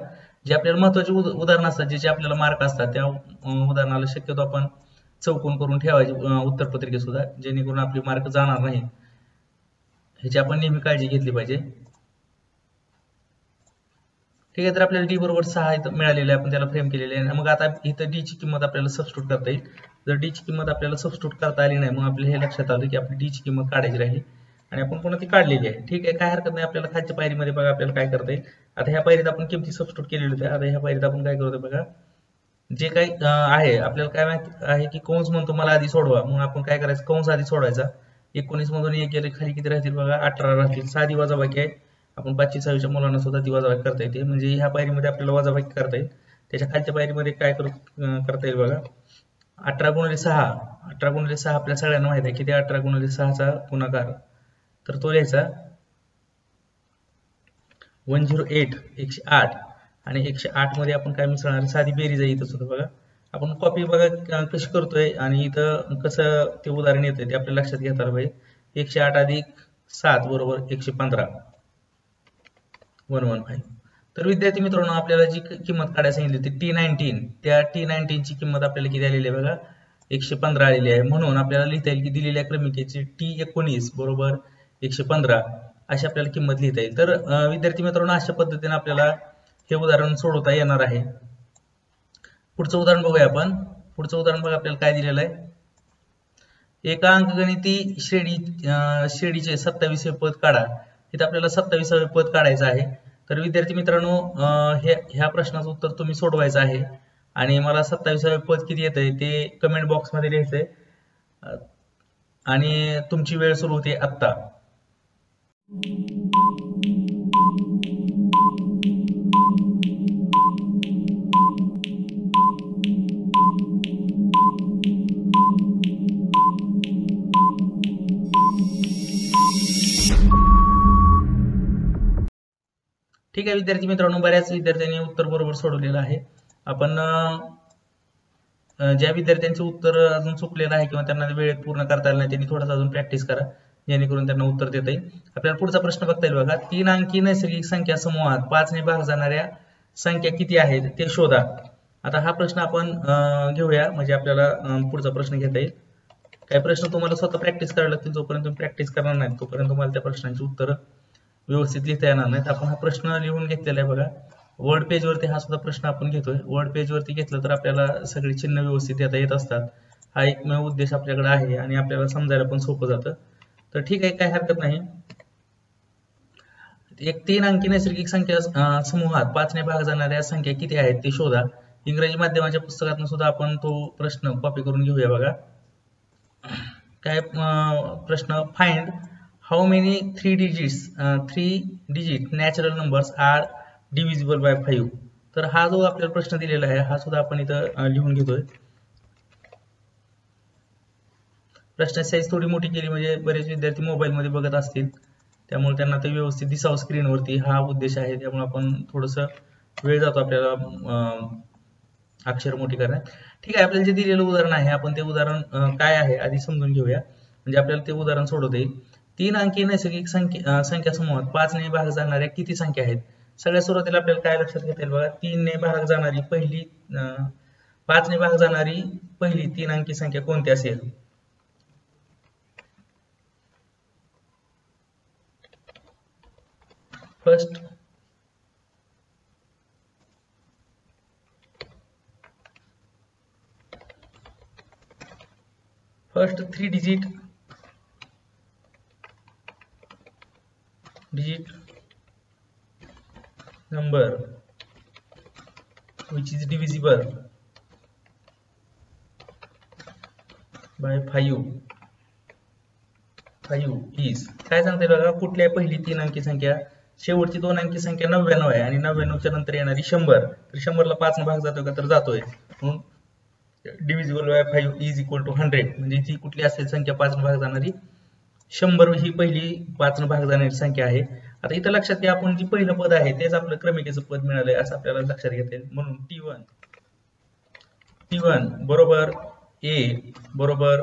जे आपल्याला महत्त्वाचे उदाहरण असतात, ज्याचे आपल्याला मार्क असतात, त्या उदाहरणाला शक्यतो आपण चौकोन करून ठेवायचे उत्तरपत्रिकेत सुद्धा, जेणेकरून आपले मार्क जाणार नाही. ह्याची आपण नेहमी काळजी घेतली पाहिजे. ठीक आहे, तर आपल्याला डी बरोबर 6 इथं मिळालेलं आहे, आपण त्याला फ्रेम केलेले आहे. मग आता इथं डी ची किंमत आपल्याला सबस्टिट्यूट करता येईल. जर डी ची किंमत आपल्याला सबस्टिट्यूट करता आली नाही, मग आपल्याला हे लक्षात आलं की आपली डी ची किंमत काढायची राहिली आणि आपण पुन्हा ती काढलेली आहे. ठीक आहे, काय हरकत नाही. आपल्याला खालच्या पायरीमध्ये बघा आपल्याला काय करता येईल. आता ह्या पायरीत आपण किमती सबस्टिट्यूट केलेली होती. आता ह्या पायरीत आपण काय करतो बघा, जे काही आहे आपल्याला काय माहिती आहे की कंस म्हणतो मला आधी सोडवा, म्हणून आपण काय करायचं, कंस आधी सोडवायचा. 19 मधून 1 गेले खाली किती राहतील बघा, 18 राहतील. साधी वजाबाकी आहे, आपण 5वी 6वीच्या मुलांना सुद्धा ती वजाबाकी करता येते. म्हणजे ह्या पायरीमध्ये आपल्याला वजाबाकी करता येईल. त्याच्या खालच्या पायरीमध्ये काय करता येईल बघा, 18 गुणिले 6. 18 गुणिले 6 आपल्या सगळ्यांना माहित आहे किती, 18 गुणिले 6 चा गुणाकार, तर तो लिहायचा 108 108. आणि 108 मध्ये आपण काय मिसळणार, साधी बेरीज आहे इथं सुद्धा बघा. आपण कॉपी बघा कशी करतोय आणि इथं कसं ते उदाहरण येतंय ते आपल्या लक्षात घेता पाहिजे. 108 अधिक 7 बरोबर 115 115. तर विद्यार्थी मित्रांनो, आपल्याला जी किंमत काढायला सांगितली होती T19, त्या T19 ची किंमत आपल्याला किती आलेली आहे बघा, 115 आलेली आहे. म्हणून आपल्याला लिहिता येईल की दिलेल्या क्रमिकेची T19 बरोबर 115 अशी आपल्याला किंमत लिहिता येईल. तर विद्यार्थी मित्रांनो, अशा पद्धतीने आपल्याला हे उदाहरण सोडवता येणार आहे. पुढचं उदाहरण बघूया आपण. पुढचं उदाहरण बघा आपल्याला काय दिलेलं आहे, एका अंकगणिती श्रेणीचे 27वे पद काढा. इथे आपल्याला 27वे पद काढायचं आहे. तर विद्यार्थी मित्रांनो, ह्या प्रश्नाचं उत्तर तुम्ही सोडवायचं आहे आणि मला 27वे पद किती येतंय ते कमेंट बॉक्स मध्ये लिहायचंय आणि तुमची वेळ सुरू होते आत्ता. ठीक आहे विद्यार्थी मित्रांनो, बऱ्याच विद्यार्थ्यांनी उत्तर बरोबर सोडवलेलं आहे. आपण ज्या विद्यार्थ्यांचे उत्तर अजून चुकलेलं आहे किंवा त्यांना वेळेत पूर्ण करता आलं नाही, त्यांनी थोडंसं अजून प्रॅक्टिस करा, जेणेकरून त्यांना उत्तर देता येईल. आपल्याला पुढचा प्रश्न बघता येईल बघा, 3 अंकी नैसर्गिक संख्या समूहात 5 ने भाग जाणाऱ्या संख्या किती आहेत ते शोधा. आता हा प्रश्न आपण घेऊया, म्हणजे आपल्याला पुढचा प्रश्न घेता येईल. काही प्रश्न तुम्हाला स्वतः प्रॅक्टिस करावे लागतील. जोपर्यंत तुम्ही प्रॅक्टिस करणार नाही तोपर्यंत तुम्हाला त्या प्रश्नांची उत्तर व्यवस्थित लिहिता येणार नाहीत. आपण हा प्रश्न लिहून घेतलेला आहे बघा, वर्ड पेज वरती हा सुद्धा प्रश्न आपण घेतोय. वर्ड पेज वरती घेतलं तर आपल्याला सगळी चिन्ह व्यवस्थित देता येत असतात. हा एकमेव उद्देश आपल्याकडे आहे आणि आपल्याला समजायला पण सोपं जातं. तर ठीक आहे, काही हरकत नाही. एक 3 अंकी नैसर्गिक संख्या समूहात 5 ने भाग जाणाऱ्या संख्या किती आहेत ते शोधा. इंग्रजी माध्यमाच्या पुस्तकातून सुद्धा आपण तो प्रश्न कॉपी करून घेऊया बघा. काय प्रश्न, find how many 3 digit natural numbers are divisible by 5. तर हा जो आपल्याला प्रश्न दिलेला आहे हा सुद्धा आपण इथं लिहून घेतोय. प्रश्न साईज थोडी मोठी केली म्हणजे बरेच विद्यार्थी मोबाईल मध्ये बघत असतील, त्यामुळे त्यांना ते व्यवस्थित दिसावं स्क्रीनवरती, हा उद्देश आहे. त्यामुळे आपण थोडंसं वेळ जातो आपल्याला अक्षर मोठी करण्यात. ठीक आहे, आपल्याला जे दिलेलं उदाहरण आहे आपण ते उदाहरण काय आहे आधी समजून घेऊया, म्हणजे आपल्याला ते उदाहरण सोडवता येईल. 3 अंकी नैसर्गिक संख्या समूहात 5 ने भाग जाणाऱ्या किती संख्या आहेत. सगळ्यात सुरुवातीला आपल्याला काय लक्षात घेता येईल बघा, 3 ने भाग जाणारी पहिली 5 ने भाग जाणारी पहिली 3 अंकी संख्या कोणती असेल. First 3 digit digit number which is divisible by 5 is काय सांगते बघा, कुठल्या पहिली 3 अंकी संख्या, शेवटची 2 अंकी संख्या 99 आहे आणि 99 च्या नंतर येणारी 100, तर 100 ला 5 ने भाग जातो का, तर जातोय. म्हणून divisible by 5 is equal to 100, म्हणजे ती कुठली असेल संख्या 5 ने भाग जाणारी, 100 ही पहिली 5 ने भाग जाणारी संख्या आहे. आता इथं लक्षात घ्या, आपण जी पहिलं पद आहे तेच आपलं क्रमिकेचं पद मिळालंय असं आपल्याला लक्षात घेता येईल. म्हणून T1 बरोबर A बरोबर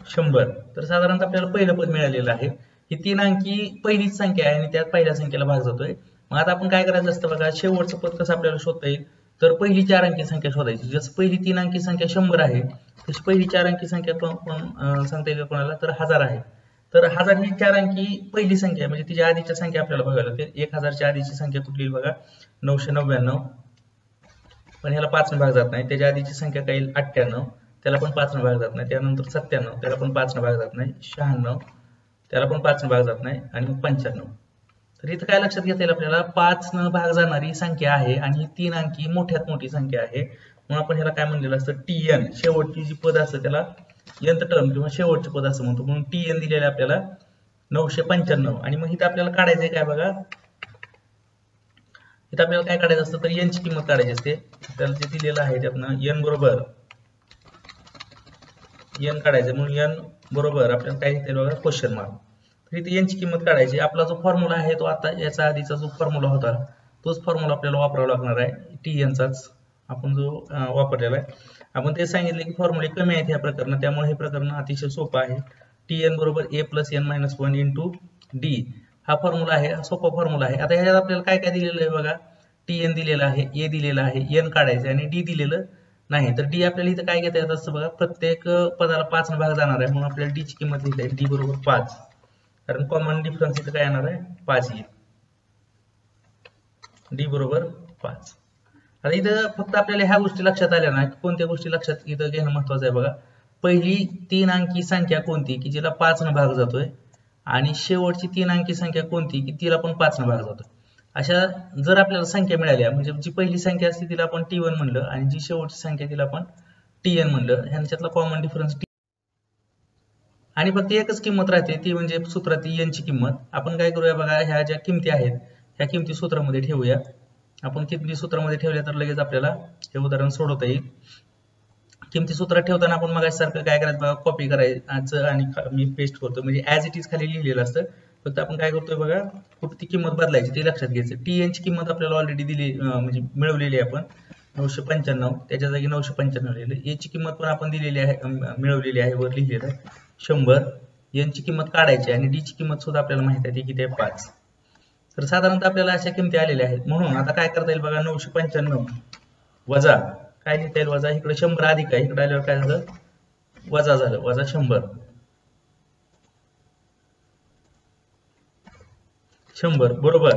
100, तर साधारणतः आपल्याला पहिलं पद मिळालेलं आहे. ही 3 अंकी पहिलीच संख्या आहे आणि त्यात पहिल्या संख्येला भाग जातोय. मग आता आपण काय करायचं असतं बघा, शेवटचं पद कसं आपल्याला शोधता येईल, तर पहिली 4 अंकी संख्या शोधायची. जसं पहिली 3 अंकी संख्या 100 आहे, तशी पहिली 4 अंकी संख्या सांगता येईल कोणाला, तर 1000 आहे. तर 1000 ही 4 अंकी पहिली संख्या, म्हणजे तिच्या आधीच्या संख्या आपल्याला बघायला लागते. 1000 च्या आधीची संख्या कुठली बघा, 999, पण ह्याला 5 ने भाग जात नाही. त्याच्या आधीची संख्या काय येईल, 98, त्याला पण 5 ने भाग जात नाही. त्यानंतर 97, त्याला पण 5 ने भाग जात नाही. 96, त्याला पण 5 ने भाग जात नाही. आणि मग 95. तर इथं काय लक्षात घेता येईल आपल्याला, 5 ने भाग जाणारी संख्या आहे आणि ही 3 अंकी मोठ्यात मोठी संख्या आहे. म्हणून आपण ह्याला काय म्हणलेलं असतं, TN, शेवटची जी पद असतं त्याला nth टर्म किंवा शेवटचे पद असं म्हणतो. म्हणून TN दिलेलं आपल्याला 995. आणि मग इथं आपल्याला काढायचंय काय बघा, इथं आपल्याला काय काढायचं असतं, तर n ची किंमत काढायची असते. त्याला जे दिलेलं आहे त्यातनं n बरोबर n काढायचं. म्हणून n बरोबर आपल्याला काय घेता येईल बघा, क्वेश्चन मार्क. तर इथे n ची किंमत काढायची. आपला जो फॉर्म्युला आहे तो आता याचा आधीचा जो फॉर्म्युला होता तोच फॉर्म्युला आपल्याला वापरावा लागणार आहे. TN चाच आपण जो वापरलेला आहे. आपण ते सांगितले की फॉर्म्युले कमी आहेत या प्रकरणात, त्यामुळे हे प्रकरण अतिशय सोपं आहे. TN बरोबर A + n - 1 इंटू D हा फॉर्म्युला आहे, सोपा फॉर्म्युला आहे. आता ह्याच्यात आपल्याला काय काय दिलेलं आहे बघा, TN दिलेला आहे, A दिलेला आहे, n काढायचं आणि D दिलेलं नाही. तर D आपल्याला इथं काय घेता येत असतं बघा, प्रत्येक पदाला 5 ने भाग जाणार आहे. म्हणून आपल्याला D ची किंमत लिहिता येईल, D बरोबर 5, कारण कॉमन डिफरन्स इथं काय येणार आहे, 5 येईल. D बरोबर 5. आता इथं फक्त आपल्याला ह्या गोष्टी लक्षात आल्या ना, कोणत्या गोष्टी लक्षात इथं घेणं महत्वाचं आहे बघा. पहिली 3 अंकी संख्या कोणती की जिला 5 ने भाग जातोय, आणि शेवटची 3 अंकी संख्या कोणती की तिला पण 5 ने भाग जातोय. अशा जर आपल्याला संख्या मिळाल्या, म्हणजे जी पहिली संख्या असते तिला आपण T1 म्हणलं आणि जी शेवटची संख्या तिला आपण TN म्हणलं, ह्यांच्यातला कॉमन डिफरन्स आणि फक्त एकच किंमत राहते, ती म्हणजे सूत्रातील n ची किंमत. आपण काय करूया बघा, ह्या ज्या किमती आहेत ह्या किमती सूत्रामध्ये ठेवूया. आपण किमती सूत्रामध्ये ठेवल्या तर लगेच आपल्याला हे उदाहरण सोडवता येईल. किमती सूत्रात ठेवताना आपण मगासारखं काय करायचं बघा, कॉपी करायचं आणि मी पेस्ट करतो, म्हणजे ऍज इट इज खाली लिहिलेलं असतं. फक्त आपण काय करतोय बघा, कुठे ती किंमत बदलायची ते लक्षात घ्यायचं. TN ची किंमत आपल्याला ऑलरेडी दिली, म्हणजे मिळवलेली आहे आपण 995, त्याच्या जागी 995 लिहिलं. A ची किंमत पण आपण दिलेली आहे, मिळवलेली आहे, वर लिहिलेलं आहे 100. n ची किंमत काढायची आणि D ची किंमत सुद्धा आपल्याला माहिती आहे किती आहे, 5. तर साधारणतः आपल्याला अशा किमती आलेल्या आहेत. म्हणून आता काय करता येईल बघा, 995 वजा काय लिहिता येईल, वजा इकडे 100 अधिक आहे, इकडे आल्यावर काय झालं, वजा झालं, वजा 100 बरोबर.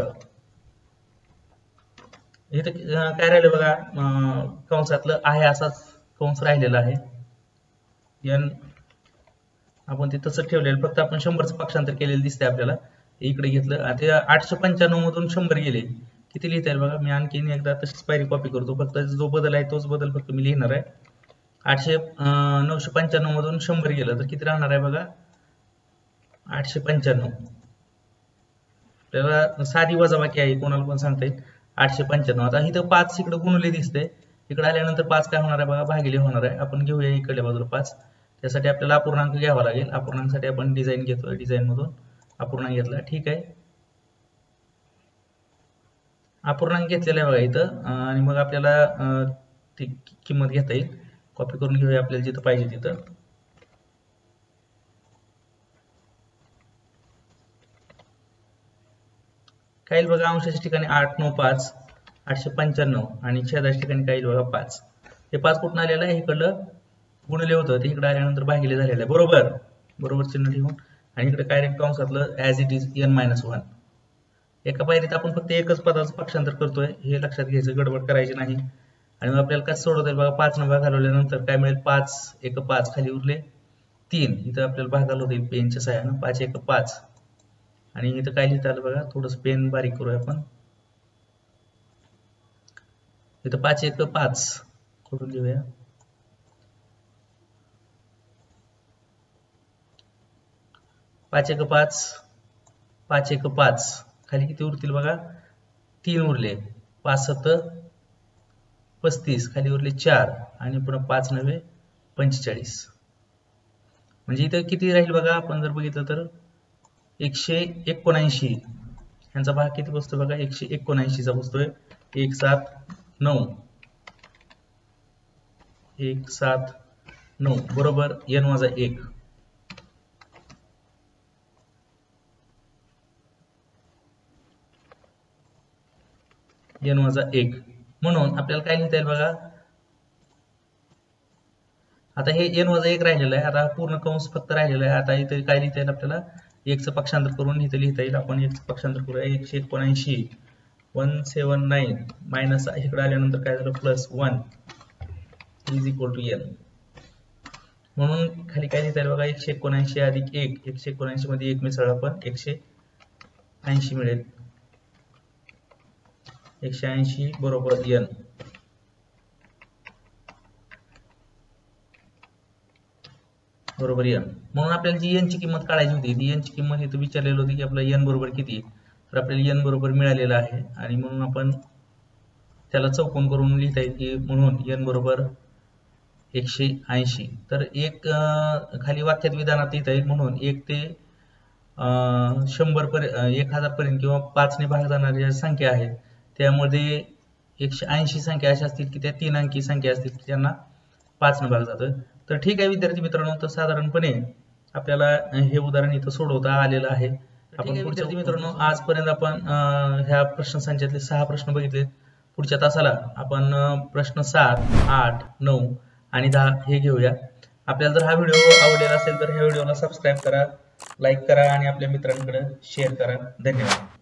इथं काय राहिलं बघा, कंसातलं आहे असाच कंस राहिलेला आहे. n आपण ते तसं ठेवलेलं, फक्त आपण 100चं पक्षांतर केलेलं दिसतंय आपल्याला. इकडे घेतलं, आता 895 मधून 100 गेले, किती लिहिता येईल बघा. मी आणखीन एकदा तशीच पायरी कॉपी करतो, फक्त जो बदल आहे तोच बदल फक्त मी लिहिणार आहे. 995 मधून 100 गेलं तर किती राहणार आहे बघा, 895. आपल्याला साधी वजाबाकी आहे, कोणाला पण सांगता येईल 895. आता इथं 5 इकडे गुणले दिसते, इकडे आल्यानंतर 5 काय होणार आहे बघा, भागिले होणार आहे. आपण घेऊया इकडल्या बाजूला 5, त्यासाठी आपल्याला अपूर्णांक घ्यावा लागेल. अपूर्णांकासाठी आपण डिझाईन घेतोय, डिझाईन मधून अपूर्णांक घेतला, ठीक आहे. अपूर्णांक घेतलेला आहे बघा इथं, आणि मग आपल्याला ती किंमत घेता येईल. कॉपी करून घेऊया आपल्याला जिथं पाहिजे तिथं. काय येईल बघा, अंशाच्या ठिकाणी 895 895 आणि छेदाच्या ठिकाणी काय येईल बघा 5. हे 5 कुठून आलेलं आहे, इकडलं गुणले होतं, ते इकडे आल्यानंतर भागिले झालेलं आहे. बरोबर, बरोबर चिन्ह ठेवून आणि इकडे काय कंसातलं ऍज इट इज n - 1. एका पायरीत आपण फक्त एकच पदाचं पक्षांतर करतोय, हे लक्षात घ्यायचं, गडबड करायची नाही. आणि मग आपल्याला कसं सोडवता येईल बघा, 5 ने भाग घालवल्यानंतर काय मिळेल, 5 1 5, खाली उरले 3. इथं आपल्याला भाग घालवता येईल पेनच्या सहाय्यानं, 5 1 5 आणि इथं काय लिहिता आलं बघा, थोडस पेन बारीक करूया आपण. इथं 5 1 5 करून लिहूया. पाच एक 5 खाली किती उरतील बघा, 3 उरले. 5 7 35 खाली उरले 4 आणि पुन्हा 5 9 45. म्हणजे इथं किती राहील बघा, आपण जर बघितलं तर 179. ह्यांचा भाग किती बसतोय बघा, 179 चा बसतोय. 1 7 9 1 7 9 बरोबर n वजा 1. n वजा 1 म्हणून आपल्याला काय लिहिता येईल बघा, आता हे n वजा 1 राहिलेलं आहे. आता पूर्ण कंस फक्त राहिलेला आहे. आता इथे काय लिहिता येईल आपल्याला, 1 चं पक्षांतर करून इथे लिहिता येईल. आपण 1 चं पक्षांतर करूया. 179 179 मायनस इकडे आल्यानंतर काय झालं, plus 1 is equal to n. म्हणून खाली काय लिहिता येईल बघा, 179 अधिक 1, 179 मध्ये 1 मिसळला पण 180 मिळेल. 180 बरोबर n. बरोबर n. म्हणून आपल्याला जी n ची किंमत काढायची होती, ती n ची किंमत इथे विचारलेली होती की आपल्याला n बरोबर किती, तर आपल्याला n बरोबर मिळालेलं आहे. आणि म्हणून आपण त्याला चौकोन करून लिहिता येईल की म्हणून n बरोबर 180. तर एक खाली वाक्यात विधानात लिहिता येईल. म्हणून 1 ते 100 पर्यंत 1000 पर्यंत किंवा 5 ने भाग जाणाऱ्या संख्या आहेत, त्यामध्ये 180 संख्या अशा असतील की त्या 3 अंकी संख्या असतील की त्यांना 5 ने भाग जातोय. तर ठीक आहे विद्यार्थी मित्रांनो, तर साधारणपणे आपल्याला हे उदाहरण इथं सोडवता आलेलं आहे. आपण विद्यार्थी मित्रांनो आजपर्यंत आपण ह्या प्रश्नसंचातले 6 प्रश्न बघितले. पुढच्या तासाला आपण प्रश्न 7 8 9 आणि 10 हे घेऊया. आपल्याला जर हा व्हिडिओ आवडलेला असेल तर ह्या व्हिडिओला सबस्क्राईब करा, लाईक करा आणि आपल्या मित्रांकडे शेअर करा. धन्यवाद.